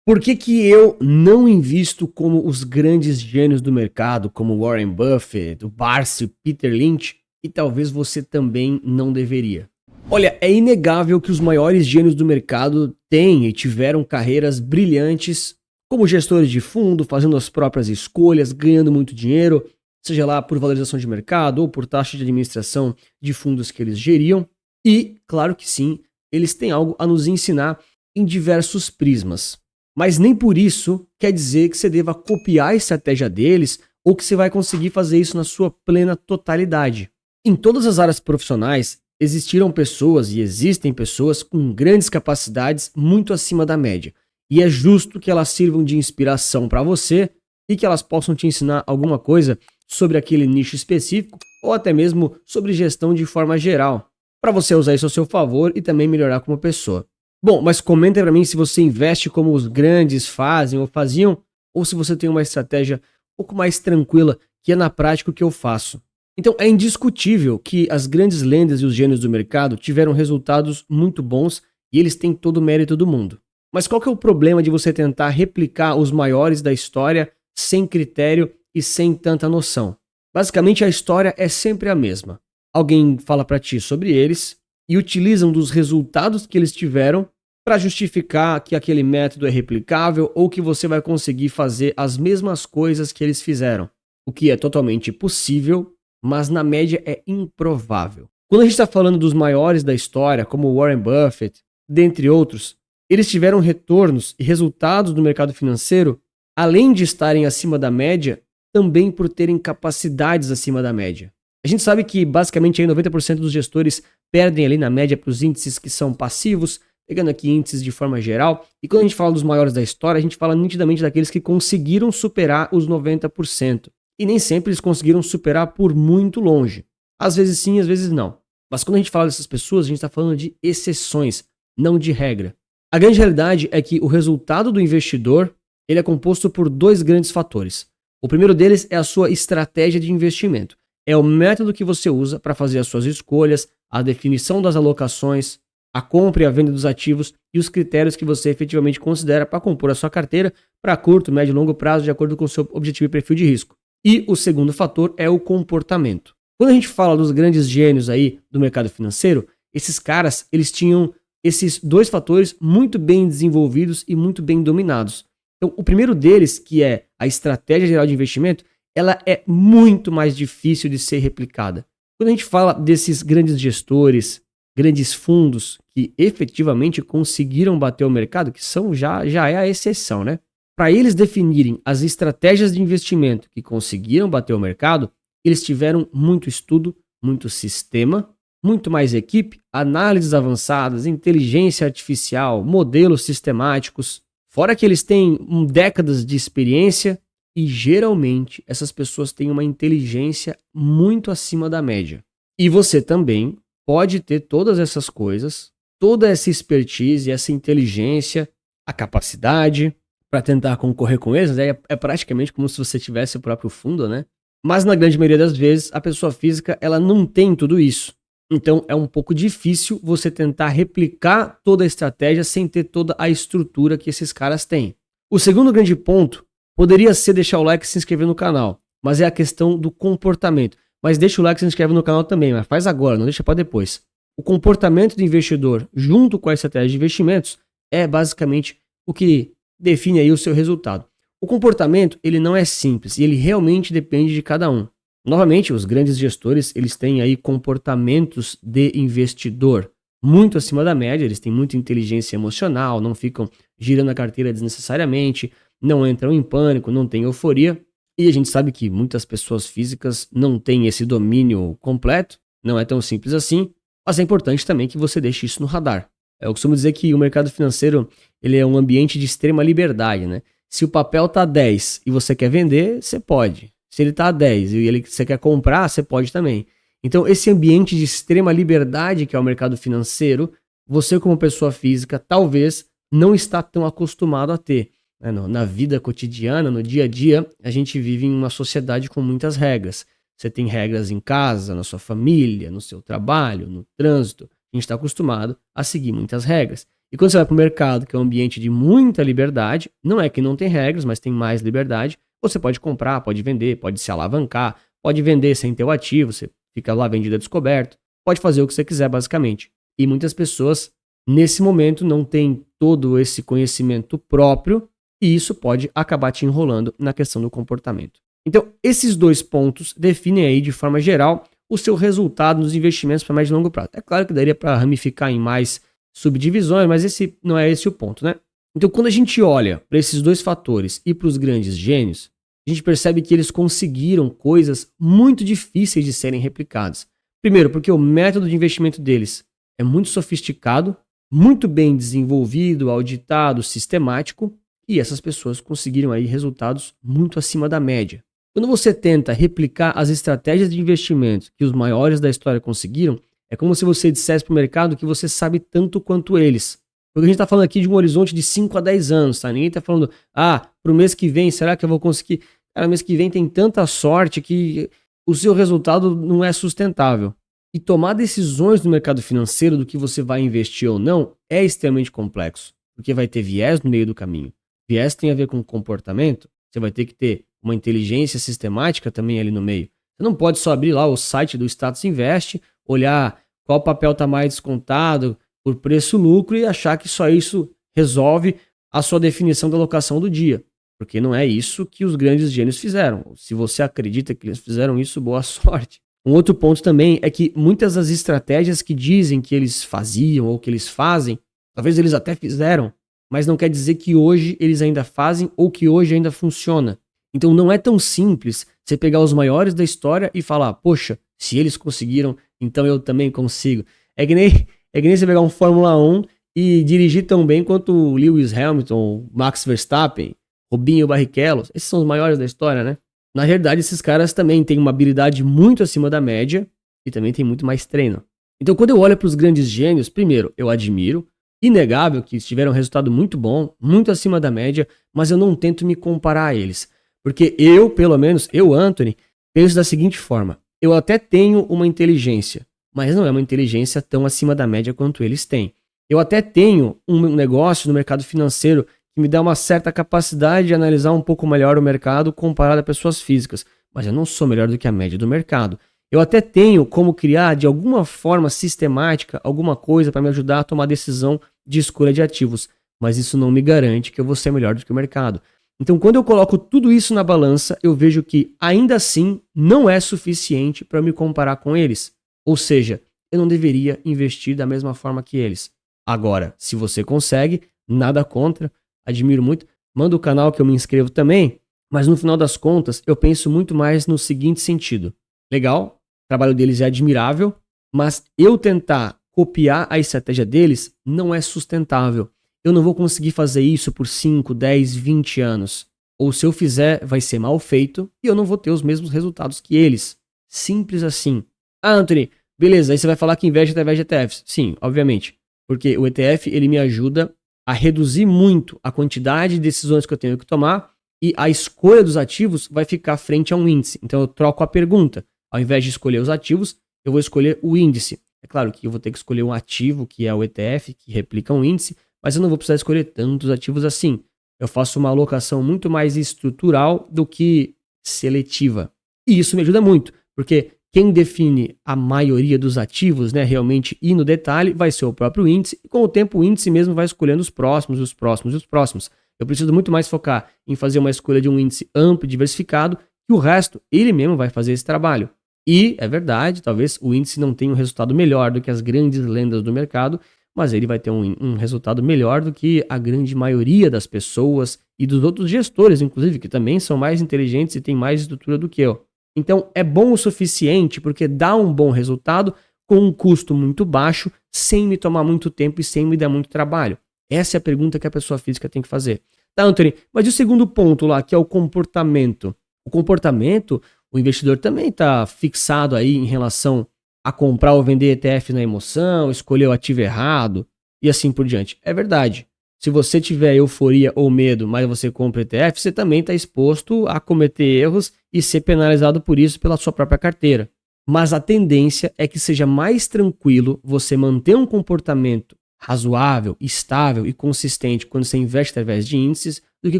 Por que que eu não invisto como os grandes gênios do mercado, como Warren Buffett, o Barsi, Peter Lynch, e talvez você também não deveria? Olha, é inegável que os maiores gênios do mercado têm e tiveram carreiras brilhantes como gestores de fundo, fazendo as próprias escolhas, ganhando muito dinheiro, seja lá por valorização de mercado ou por taxa de administração de fundos que eles geriam. E, claro que sim, eles têm algo a nos ensinar em diversos prismas. Mas nem por isso quer dizer que você deva copiar a estratégia deles ou que você vai conseguir fazer isso na sua plena totalidade. Em todas as áreas profissionais, existiram pessoas e existem pessoas com grandes capacidades muito acima da média. E é justo que elas sirvam de inspiração para você e que elas possam te ensinar alguma coisa sobre aquele nicho específico ou até mesmo sobre gestão de forma geral, para você usar isso ao seu favor e também melhorar como pessoa. Bom, mas comenta para mim se você investe como os grandes fazem ou faziam, ou se você tem uma estratégia um pouco mais tranquila, que é na prática o que eu faço. Então é indiscutível que as grandes lendas e os gênios do mercado tiveram resultados muito bons e eles têm todo o mérito do mundo. Mas qual que é o problema de você tentar replicar os maiores da história sem critério e sem tanta noção? Basicamente a história é sempre a mesma. Alguém fala para ti sobre eles e utilizam dos resultados que eles tiveram para justificar que aquele método é replicável ou que você vai conseguir fazer as mesmas coisas que eles fizeram, o que é totalmente possível, mas na média é improvável. Quando a gente está falando dos maiores da história, como Warren Buffett, dentre outros, eles tiveram retornos e resultados no mercado financeiro, além de estarem acima da média, também por terem capacidades acima da média. A gente sabe que basicamente aí 90% dos gestores perdem ali na média para os índices que são passivos, pegando aqui índices de forma geral. E quando a gente fala dos maiores da história, a gente fala nitidamente daqueles que conseguiram superar os 90%. E nem sempre eles conseguiram superar por muito longe. Às vezes sim, às vezes não. Mas quando a gente fala dessas pessoas, a gente está falando de exceções, não de regra. A grande realidade é que o resultado do investidor ele é composto por dois grandes fatores. O primeiro deles é a sua estratégia de investimento. É o método que você usa para fazer as suas escolhas, a definição das alocações, a compra e a venda dos ativos e os critérios que você efetivamente considera para compor a sua carteira para curto, médio e longo prazo, de acordo com o seu objetivo e perfil de risco. E o segundo fator é o comportamento. Quando a gente fala dos grandes gênios aí do mercado financeiro, esses caras, eles tinham esses dois fatores muito bem desenvolvidos e muito bem dominados. Então, o primeiro deles, que é a estratégia geral de investimento, ela é muito mais difícil de ser replicada. Quando a gente fala desses grandes gestores, grandes fundos que efetivamente conseguiram bater o mercado, que são já é a exceção, né? Para eles definirem as estratégias de investimento que conseguiram bater o mercado, eles tiveram muito estudo, muito sistema, muito mais equipe, análises avançadas, inteligência artificial, modelos sistemáticos. Fora que eles têm décadas de experiência e geralmente essas pessoas têm uma inteligência muito acima da média. E você também pode ter todas essas coisas, toda essa expertise, essa inteligência, a capacidade para tentar concorrer com eles, né? É praticamente como se você tivesse o próprio fundo, né? Mas na grande maioria das vezes, a pessoa física ela não tem tudo isso. Então é um pouco difícil você tentar replicar toda a estratégia sem ter toda a estrutura que esses caras têm. O segundo grande ponto poderia ser deixar o like e se inscrever no canal, mas é a questão do comportamento. Mas deixa o like e se inscreve no canal também, mas faz agora, não deixa para depois. O comportamento do investidor junto com a estratégia de investimentos é basicamente o que define aí o seu resultado. O comportamento, ele não é simples e ele realmente depende de cada um. Novamente, os grandes gestores, eles têm aí comportamentos de investidor muito acima da média, eles têm muita inteligência emocional, não ficam girando a carteira desnecessariamente, não entram em pânico, não têm euforia. E a gente sabe que muitas pessoas físicas não têm esse domínio completo, não é tão simples assim, mas é importante também que você deixe isso no radar. Eu costumo dizer que o mercado financeiro ele é um ambiente de extrema liberdade, né? Se o papel tá 10 e você quer vender, você pode. Se ele tá a 10 e você quer comprar, você pode também. Então, esse ambiente de extrema liberdade que é o mercado financeiro, você como pessoa física talvez não está tão acostumado a ter. Na vida cotidiana, no dia a dia, a gente vive em uma sociedade com muitas regras. Você tem regras em casa, na sua família, no seu trabalho, no trânsito. A gente está acostumado a seguir muitas regras. E quando você vai para o mercado, que é um ambiente de muita liberdade, não é que não tem regras, mas tem mais liberdade, você pode comprar, pode vender, pode se alavancar, pode vender sem ter o ativo, você fica lá vendido a descoberto, pode fazer o que você quiser basicamente. E muitas pessoas, nesse momento, não têm todo esse conhecimento próprio e isso pode acabar te enrolando na questão do comportamento. Então, esses dois pontos definem aí de forma geral o seu resultado nos investimentos para médio e longo prazo. É claro que daria para ramificar em mais subdivisões, mas esse não é esse o ponto, né? Então, quando a gente olha para esses dois fatores e para os grandes gênios, a gente percebe que eles conseguiram coisas muito difíceis de serem replicadas. Primeiro, porque o método de investimento deles é muito sofisticado, muito bem desenvolvido, auditado, sistemático, e essas pessoas conseguiram aí resultados muito acima da média. Quando você tenta replicar as estratégias de investimentos que os maiores da história conseguiram, é como se você dissesse para o mercado que você sabe tanto quanto eles. Porque a gente está falando aqui de um horizonte de 5 a 10 anos, tá? Ninguém está falando, para o mês que vem, será que eu vou conseguir? Cara, mês que vem tem tanta sorte que o seu resultado não é sustentável. E tomar decisões no mercado financeiro do que você vai investir ou não é extremamente complexo, porque vai ter viés no meio do caminho. Viés tem a ver com comportamento, você vai ter que ter uma inteligência sistemática também ali no meio. Você não pode só abrir lá o site do Status Invest, olhar qual papel está mais descontado por preço-lucro e achar que só isso resolve a sua definição da alocação do dia. Porque não é isso que os grandes gênios fizeram. Se você acredita que eles fizeram isso, boa sorte. Um outro ponto também é que muitas das estratégias que dizem que eles faziam ou que eles fazem, talvez eles até fizeram, mas não quer dizer que hoje eles ainda fazem ou que hoje ainda funciona. Então não é tão simples você pegar os maiores da história e falar, poxa, se eles conseguiram, então eu também consigo. É que nem você pegar um Fórmula 1 e dirigir tão bem quanto o Lewis Hamilton, Max Verstappen, Rubinho Barrichello. Esses são os maiores da história, né? Na realidade, esses caras também têm uma habilidade muito acima da média e também têm muito mais treino. Então quando eu olho para os grandes gênios, primeiro, eu admiro, inegável que eles tiveram um resultado muito bom, muito acima da média, mas eu não tento me comparar a eles. Porque eu, pelo menos, Anthony, penso da seguinte forma, eu até tenho uma inteligência, mas não é uma inteligência tão acima da média quanto eles têm. Eu até tenho um negócio no mercado financeiro que me dá uma certa capacidade de analisar um pouco melhor o mercado comparado a pessoas físicas, mas eu não sou melhor do que a média do mercado. Eu até tenho como criar, de alguma forma sistemática, alguma coisa para me ajudar a tomar decisão de escolha de ativos, mas isso não me garante que eu vou ser melhor do que o mercado. Então, quando eu coloco tudo isso na balança, eu vejo que ainda assim não é suficiente para me comparar com eles. Ou seja, eu não deveria investir da mesma forma que eles. Agora, se você consegue, nada contra, admiro muito, manda o canal que eu me inscrevo também, mas no final das contas eu penso muito mais no seguinte sentido. Legal, o trabalho deles é admirável, mas eu tentar copiar a estratégia deles não é sustentável. Eu não vou conseguir fazer isso por 5, 10, 20 anos. Ou se eu fizer, vai ser mal feito e eu não vou ter os mesmos resultados que eles. Simples assim. Anthony, beleza, aí você vai falar que investe através de ETFs. Sim, obviamente. Porque o ETF ele me ajuda a reduzir muito a quantidade de decisões que eu tenho que tomar e a escolha dos ativos vai ficar frente a um índice. Então eu troco a pergunta. Ao invés de escolher os ativos, eu vou escolher o índice. É claro que eu vou ter que escolher um ativo, que é o ETF, que replica um índice, mas eu não vou precisar escolher tantos ativos assim. Eu faço uma alocação muito mais estrutural do que seletiva. E isso me ajuda muito, porque quem define a maioria dos ativos, né, realmente e no detalhe, vai ser o próprio índice, e com o tempo o índice mesmo vai escolhendo os próximos, os próximos e os próximos. Eu preciso muito mais focar em fazer uma escolha de um índice amplo e diversificado, que o resto, ele mesmo vai fazer esse trabalho. E, é verdade, talvez o índice não tenha um resultado melhor do que as grandes lendas do mercado, mas ele vai ter um resultado melhor do que a grande maioria das pessoas e dos outros gestores, inclusive, que também são mais inteligentes e têm mais estrutura do que eu. Então, é bom o suficiente porque dá um bom resultado com um custo muito baixo, sem me tomar muito tempo e sem me dar muito trabalho. Essa é a pergunta que a pessoa física tem que fazer. Tá, Anthony, mas e o segundo ponto lá, que é o comportamento? O comportamento, o investidor também está fixado aí em relação a comprar ou vender ETF na emoção, escolher o ativo errado e assim por diante. É verdade. Se você tiver euforia ou medo, mas você compra ETF, você também está exposto a cometer erros e ser penalizado por isso pela sua própria carteira. Mas a tendência é que seja mais tranquilo você manter um comportamento razoável, estável e consistente quando você investe através de índices do que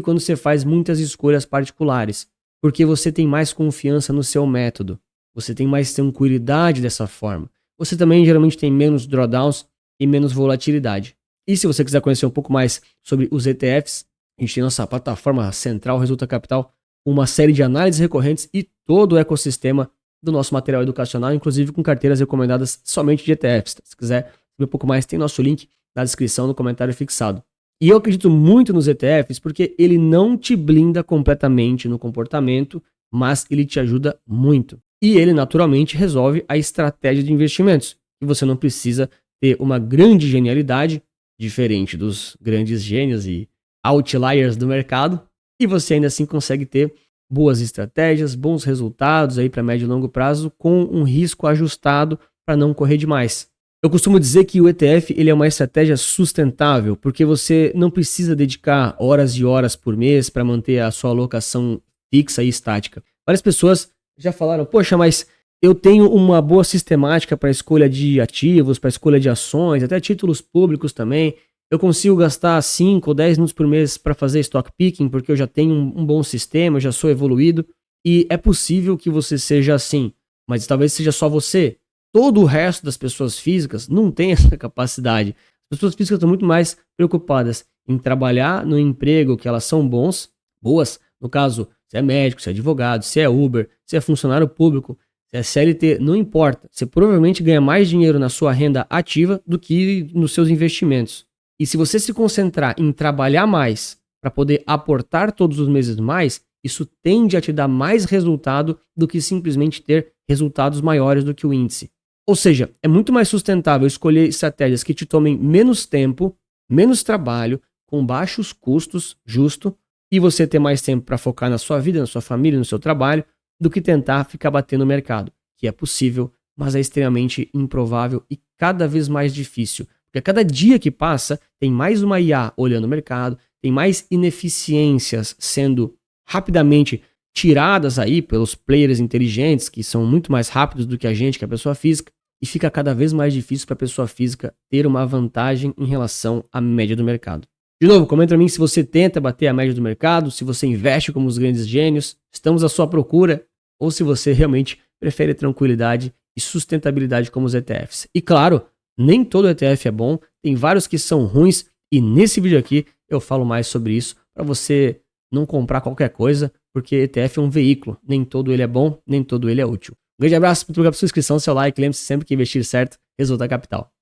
quando você faz muitas escolhas particulares, porque você tem mais confiança no seu método, você tem mais tranquilidade dessa forma. Você também geralmente tem menos drawdowns e menos volatilidade. E se você quiser conhecer um pouco mais sobre os ETFs, a gente tem nossa plataforma central Resulta Capital, uma série de análises recorrentes e todo o ecossistema do nosso material educacional, inclusive com carteiras recomendadas somente de ETFs. Se quiser saber um pouco mais, tem nosso link na descrição, no comentário fixado. E eu acredito muito nos ETFs porque ele não te blinda completamente no comportamento, mas ele te ajuda muito. E ele naturalmente resolve a estratégia de investimentos. E você não precisa ter uma grande genialidade, diferente dos grandes gênios e outliers do mercado, e você ainda assim consegue ter boas estratégias, bons resultados aí para médio e longo prazo com um risco ajustado para não correr demais. Eu costumo dizer que o ETF ele é uma estratégia sustentável, porque você não precisa dedicar horas e horas por mês para manter a sua alocação fixa e estática. Várias pessoas já falaram, poxa, mas eu tenho uma boa sistemática para escolha de ativos, para escolha de ações, até títulos públicos também. Eu consigo gastar 5 ou 10 minutos por mês para fazer stock picking, porque eu já tenho um bom sistema, eu já sou evoluído. E é possível que você seja assim, mas talvez seja só você. Todo o resto das pessoas físicas não tem essa capacidade. As pessoas físicas estão muito mais preocupadas em trabalhar no emprego que elas são boas. No caso, se é médico, se é advogado, se é Uber, se é funcionário público, se é CLT, não importa. Você provavelmente ganha mais dinheiro na sua renda ativa do que nos seus investimentos. E se você se concentrar em trabalhar mais para poder aportar todos os meses mais, isso tende a te dar mais resultado do que simplesmente ter resultados maiores do que o índice. Ou seja, é muito mais sustentável escolher estratégias que te tomem menos tempo, menos trabalho, com baixos custos, justo, e você ter mais tempo para focar na sua vida, na sua família, no seu trabalho, do que tentar ficar batendo no mercado, que é possível, mas é extremamente improvável e cada vez mais difícil. Porque a cada dia que passa, tem mais uma IA olhando o mercado, tem mais ineficiências sendo rapidamente tiradas aí pelos players inteligentes, que são muito mais rápidos do que a gente, que é a pessoa física, e fica cada vez mais difícil para a pessoa física ter uma vantagem em relação à média do mercado. De novo, comenta para mim se você tenta bater a média do mercado, se você investe como os grandes gênios, estamos à sua procura, ou se você realmente prefere tranquilidade e sustentabilidade como os ETFs. E claro, nem todo ETF é bom, tem vários que são ruins e nesse vídeo aqui eu falo mais sobre isso para você não comprar qualquer coisa, porque ETF é um veículo, nem todo ele é bom, nem todo ele é útil. Um grande abraço, muito obrigado pela sua inscrição, seu like, lembre-se sempre que investir certo resulta capital.